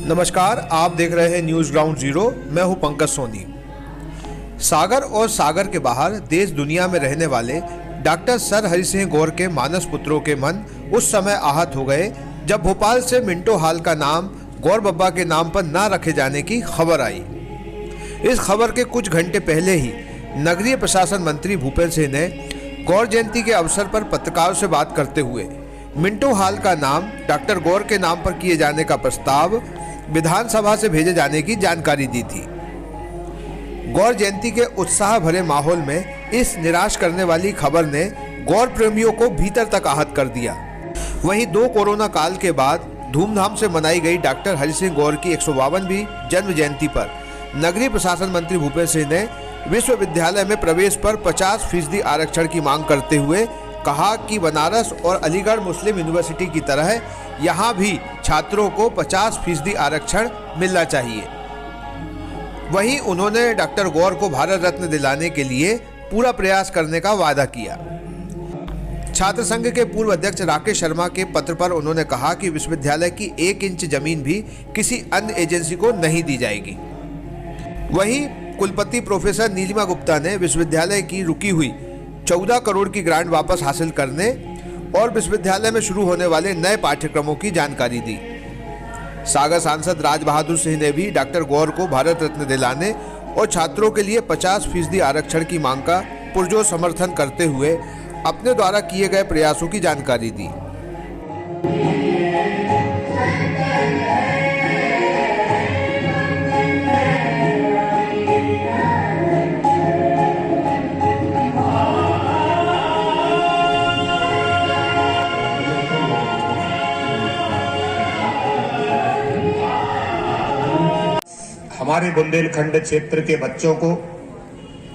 नमस्कार, आप देख रहे हैं न्यूज़ ग्राउंड जीरो। मैं हूं पंकज सोनी। सागर और सागर के बाहर देश दुनिया में रहने वाले डॉक्टर सर हरि सिंह गौर के मानस पुत्रों के मन उस समय आहत हो गए जब भोपाल से मिंटो हॉल का नाम गौर बब्बा के नाम पर न रखे जाने की खबर आई। इस खबर के कुछ घंटे पहले ही नगरीय प्रशासन मंत्री भूपेंद्र सिंह ने गौर जयंती के अवसर पर पत्रकारों से बात करते हुए मिंटो हॉल का नाम डॉक्टर गौर के नाम पर किए जाने का प्रस्ताव विधानसभा से भेजे जाने की जानकारी दी थी। गौर जयंती के उत्साह भरे माहौल में इस निराश करने वाली खबर ने गौर प्रेमियों को भीतर तक आहत कर दिया। वहीं 2 कोरोना काल के बाद धूमधाम से मनाई गई डॉक्टर हरि सिंह गौर की 152वीं जन्म जयंती पर नगरीय प्रशासन मंत्री भूपेंद्र सिंह ने विश्वविद्यालय में प्रवेश पर 50% आरक्षण की मांग करते हुए कहा कि बनारस और अलीगढ़ मुस्लिम यूनिवर्सिटी की तरह यहाँ भी छात्रों को 50% आरक्षण मिलना चाहिए। वहीं उन्होंने डॉक्टर गौर को भारत रत्न दिलाने के लिए पूरा प्रयास करने का वादा किया। छात्र संघ के पूर्व अध्यक्ष राकेश शर्मा के पत्र पर उन्होंने कहा कि विश्वविद्यालय की 1 इंच जमीन भी किसी अन्य एजेंसी को नहीं दी जाएगी। वहीं कुलपति प्रोफेसर नीलिमा गुप्ता ने विश्वविद्यालय की रुकी हुई 14 करोड़ की ग्रांट वापस हासिल करने और विश्वविद्यालय में शुरू होने वाले नए पाठ्यक्रमों की जानकारी दी। सागर सांसद राज बहादुर सिंह ने भी डॉक्टर गौर को भारत रत्न दिलाने और छात्रों के लिए 50% आरक्षण की मांग का पुरजोर समर्थन करते हुए अपने द्वारा किए गए प्रयासों की जानकारी दी। हमारे बुंदेलखंड क्षेत्र के बच्चों को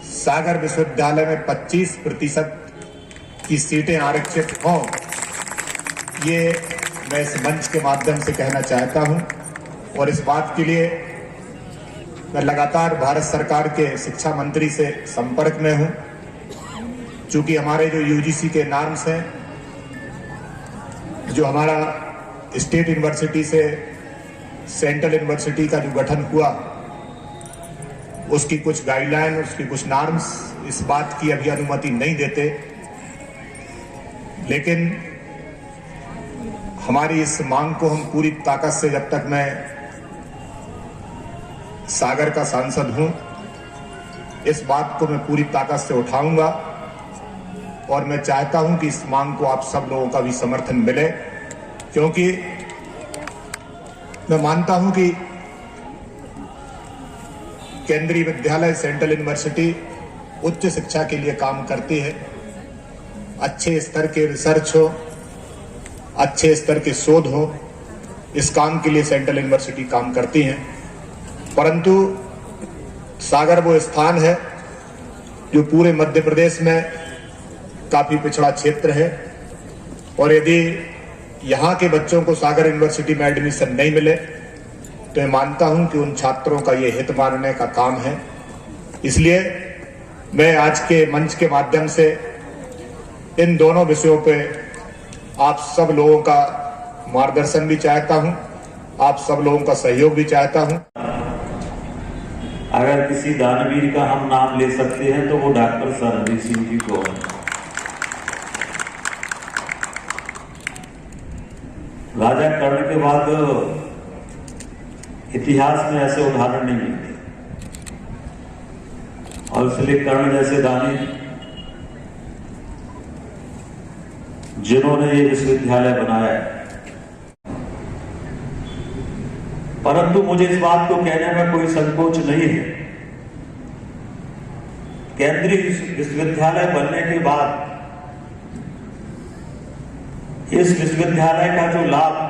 सागर विश्वविद्यालय में 25% की सीटें आरक्षित हों, ये मैं इस मंच के माध्यम से कहना चाहता हूं। और इस बात के लिए मैं लगातार भारत सरकार के शिक्षा मंत्री से संपर्क में हूं। चूंकि हमारे जो यूजीसी के नॉर्म्स हैं, जो हमारा स्टेट यूनिवर्सिटी से सेंट्रल यूनिवर्सिटी का जो गठन हुआ, उसकी कुछ गाइडलाइन, उसकी कुछ नॉर्म्स इस बात की अभी अनुमति नहीं देते। लेकिन हमारी इस मांग को हम पूरी ताकत से, जब तक मैं सागर का सांसद हूं, इस बात को मैं पूरी ताकत से उठाऊंगा। और मैं चाहता हूं कि इस मांग को आप सब लोगों का भी समर्थन मिले, क्योंकि मैं मानता हूं कि केंद्रीय विद्यालय, सेंट्रल यूनिवर्सिटी उच्च शिक्षा के लिए काम करती है। अच्छे स्तर के रिसर्च हो, अच्छे स्तर के शोध हो, इस काम के लिए सेंट्रल यूनिवर्सिटी काम करती है। परंतु सागर वो स्थान है जो पूरे मध्य प्रदेश में काफी पिछड़ा क्षेत्र है, और यदि यहाँ के बच्चों को सागर यूनिवर्सिटी में एडमिशन नहीं मिले तो मैं मानता हूं कि उन छात्रों का ये हित मानने का काम है। इसलिए मैं आज के मंच के माध्यम से इन दोनों विषयों पे आप सब लोगों का मार्गदर्शन भी चाहता हूं, आप सब लोगों का सहयोग भी चाहता हूं। अगर किसी दानवीर का हम नाम ले सकते हैं तो वो डॉक्टर सर हरि सिंह जी को है। राजा कर्ण के बाद इतिहास में ऐसे उदाहरण नहीं मिलते, और इसलिए कर्ण जैसे दानी जिन्होंने ये विश्वविद्यालय बनाया है। परंतु मुझे इस बात को कहने में कोई संकोच नहीं है। केंद्रीय विश्वविद्यालय बनने के बाद इस विश्वविद्यालय का जो लाभ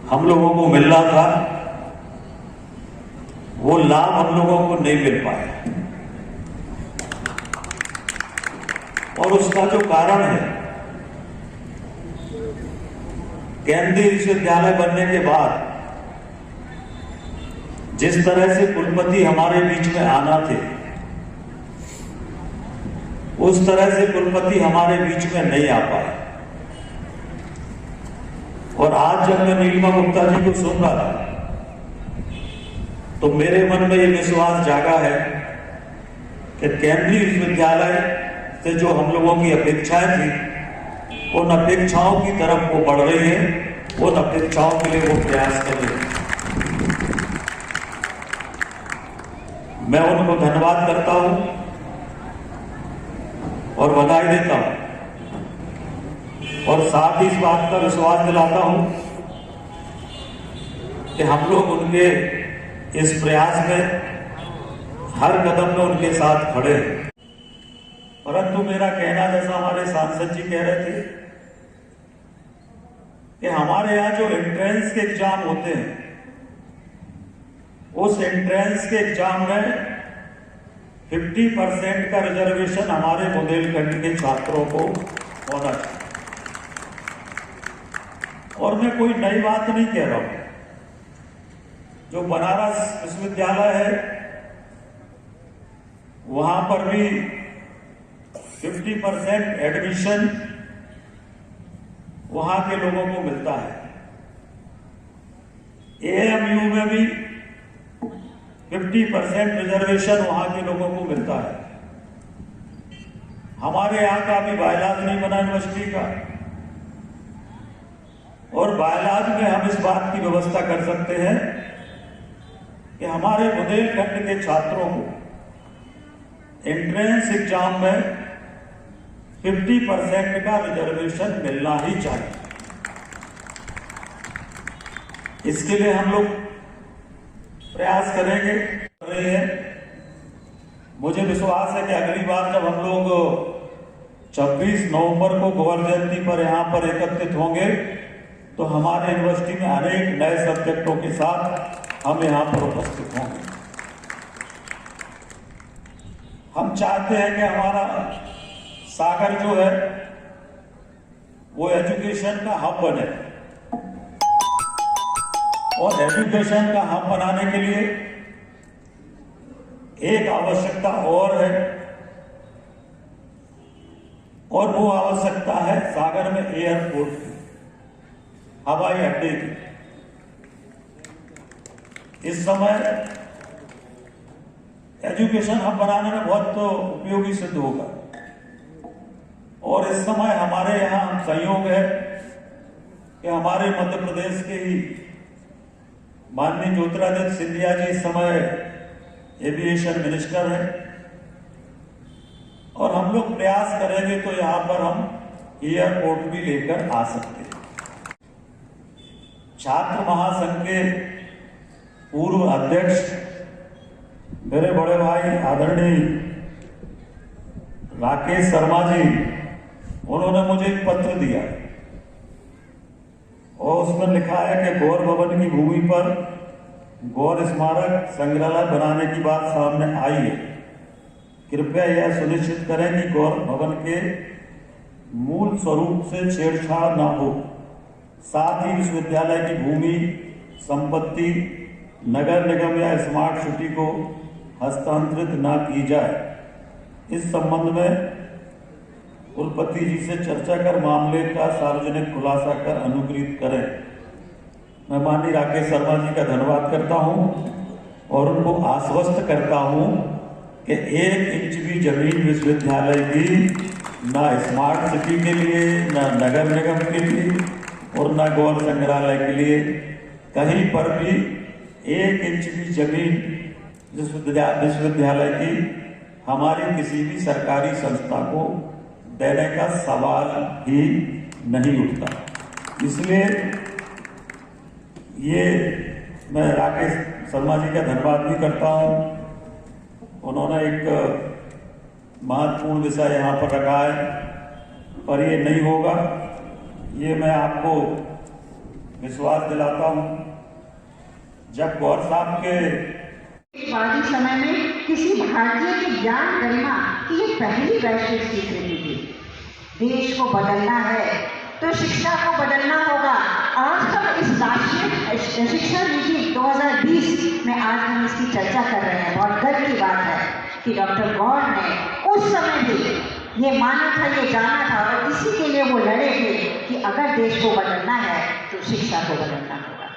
हम लोगों को मिल रहा था, वो लाभ हम लोगों को नहीं मिल पाया। और उसका जो कारण है, केंद्रीय विश्वविद्यालय बनने के बाद जिस तरह से कुलपति हमारे बीच में आना थे, उस तरह से कुलपति हमारे बीच में नहीं आ पाए। और आज जब मैं नीलिमा गुप्ता जी को सुन रहा था तो मेरे मन में ये विश्वास जागा है कि केंद्रीय विश्वविद्यालय से जो हम लोगों की अपेक्षाएं थी, उन अपेक्षाओं की तरफ वो बढ़ रही है, उन अपेक्षाओं के लिए वो प्रयास कर रहे हैं। मैं उनको धन्यवाद करता हूं और बधाई देता हूं और साथ ही इस बात का विश्वास दिलाता हूं कि हम लोग उनके इस प्रयास में हर कदम में उनके साथ खड़े हैं। परंतु मेरा कहना, जैसा हमारे सांसद जी कह रहे थे, कि हमारे यहाँ जो एंट्रेंस के एग्जाम होते हैं, उस एंट्रेंस के एग्जाम में 50% का रिजर्वेशन हमारे बुंदेलखंड के छात्रों को होना चाहिए। और मैं कोई नई बात नहीं कह रहा हूं। जो बनारस विश्वविद्यालय है, वहां पर भी 50% एडमिशन वहां के लोगों को मिलता है। एएमयू में भी 50% रिजर्वेशन वहां के लोगों को मिलता है। हमारे यहां का भी बायलॉज नहीं बना यूनिवर्सिटी का, और बायलॉज में हम इस बात की व्यवस्था कर सकते हैं कि हमारे बुंदेलखंड के छात्रों को एंट्रेंस एग्जाम में 50% का रिजर्वेशन मिलना ही चाहिए। इसके लिए हम लोग प्रयास करेंगे, कर रहे हैं। मुझे विश्वास है कि अगली बार जब हम लोग 26 नवंबर को गौर जयंती पर यहां पर एकत्रित होंगे तो हमारे यूनिवर्सिटी में अनेक नए सब्जेक्टों के साथ हम यहां पर उपस्थित होंगे। हम चाहते हैं कि हमारा सागर जो है वो एजुकेशन का हब बने, और एजुकेशन का हब बनाने के लिए एक आवश्यकता और है, और वो आवश्यकता है सागर में एयरपोर्ट की, हवाई अड्डे की। इस समय एजुकेशन हब बनाने में बहुत उपयोगी सिद्ध होगा, और इस समय हमारे यहाँ संयोग है कि हमारे मध्य प्रदेश के ही माननीय ज्योतिरादित्य सिंधिया जी इस समय एविएशन मिनिस्टर है, और हम लोग प्रयास करेंगे तो यहाँ पर हम एयरपोर्ट भी लेकर आ सकते हैं। छात्र महासंघ के पूर्व अध्यक्ष मेरे बड़े भाई आदरणीय राकेश शर्मा जी, उन्होंने मुझे एक पत्र दिया और उसमें लिखा है कि गौर भवन की भूमि पर गौर स्मारक संग्रहालय बनाने की बात सामने आई है। कृपया यह सुनिश्चित करें कि गौर भवन के मूल स्वरूप से छेड़छाड़ न हो, साथ ही विश्वविद्यालय की भूमि संपत्ति नगर निगम या स्मार्ट सिटी को हस्तांतरित न की जाए। इस संबंध में कुलपति जी से चर्चा कर मामले का सार्वजनिक खुलासा कर अनुग्रहित करें। मैं माननीय राकेश शर्मा जी का धन्यवाद करता हूं और उनको आश्वस्त करता हूं कि 1 इंच भी जमीन विश्वविद्यालय की ना स्मार्ट सिटी के लिए, ना नगर निगम के लिए और ना गौर संग्रहालय के लिए कहीं पर भी 1 इंच भी जमीन विश्वविद्यालय की हमारी किसी भी सरकारी संस्था को देने का सवाल ही नहीं उठता। इसलिए ये मैं राकेश शर्मा जी का धन्यवाद भी करता हूँ। उन्होंने एक महत्वपूर्ण विषय यहाँ पर रखा है, पर ये नहीं होगा, ये मैं आपको विश्वास दिलाता हूँ। जब गौर साहब के आधुनिक समय में किसी भारतीय के ज्ञान गरिमा की ये पहली वैश्विक स्वीकृति थी। देश को बदलना है तो शिक्षा को बदलना होगा। आज हम इस राष्ट्रीय शिक्षा नीति 2020 में आज हम इसकी चर्चा कर रहे हैं। बहुत गर्व की बात है कि डॉक्टर गौर ने उस समय भी ये माना था, ये जाना था और इसी के लिए वो लड़े थे कि अगर देश को बदलना है तो शिक्षा को बदलना होगा।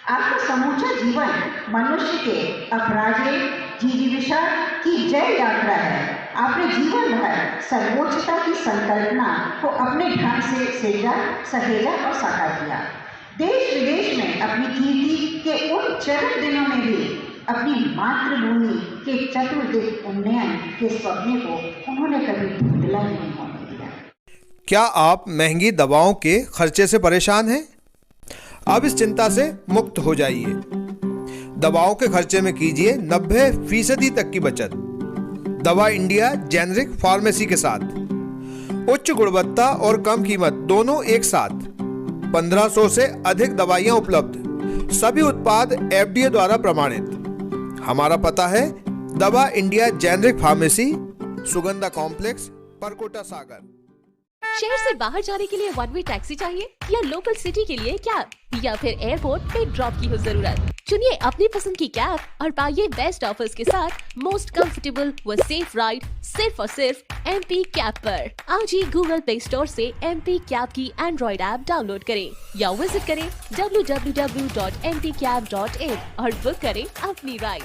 आपका समूचा जीवन मनुष्य के अपराजे जिजीविषा की जय यात्रा है। आपने जीवन भर सर्वोच्चता की संकल्पना को अपने ढंग से सहेजा और साकार किया। देश विदेश में अपनी कीर्ति के उन चरम दिनों में भी अपनी मातृभूमि के चतुर्दिक उन्नयन के सपने को उन्होंने कभी धुंधला नहीं होने दिया। क्या आप महंगी दवाओं के खर्चे से परेशान हैं? अब इस चिंता से मुक्त हो जाइए। दवाओं के खर्चे में कीजिए 90% तक की बचत दवा इंडिया जेनेरिक फार्मेसी के साथ। उच्च गुणवत्ता और कम कीमत दोनों एक साथ। 1500 से अधिक दवाइयां उपलब्ध, सभी उत्पाद FDA द्वारा प्रमाणित। हमारा पता है दवा India generic pharmacy, Sugandha complex, Parkota Sagar. शहर से बाहर जाने के लिए वन वे टैक्सी चाहिए या लोकल सिटी के लिए कैब या फिर एयरपोर्ट पे ड्रॉप की हो जरूरत? चुनिए अपनी पसंद की कैब और पाइए बेस्ट ऑफर्स के साथ मोस्ट कंफर्टेबल व सेफ राइड सिर्फ और सिर्फ MP कैब पर। आज ही गूगल प्ले स्टोर से MP कैब की एंड्रॉइड ऐप डाउनलोड करें या विजिट करें www.mpcab.in और बुक करें अपनी राइड।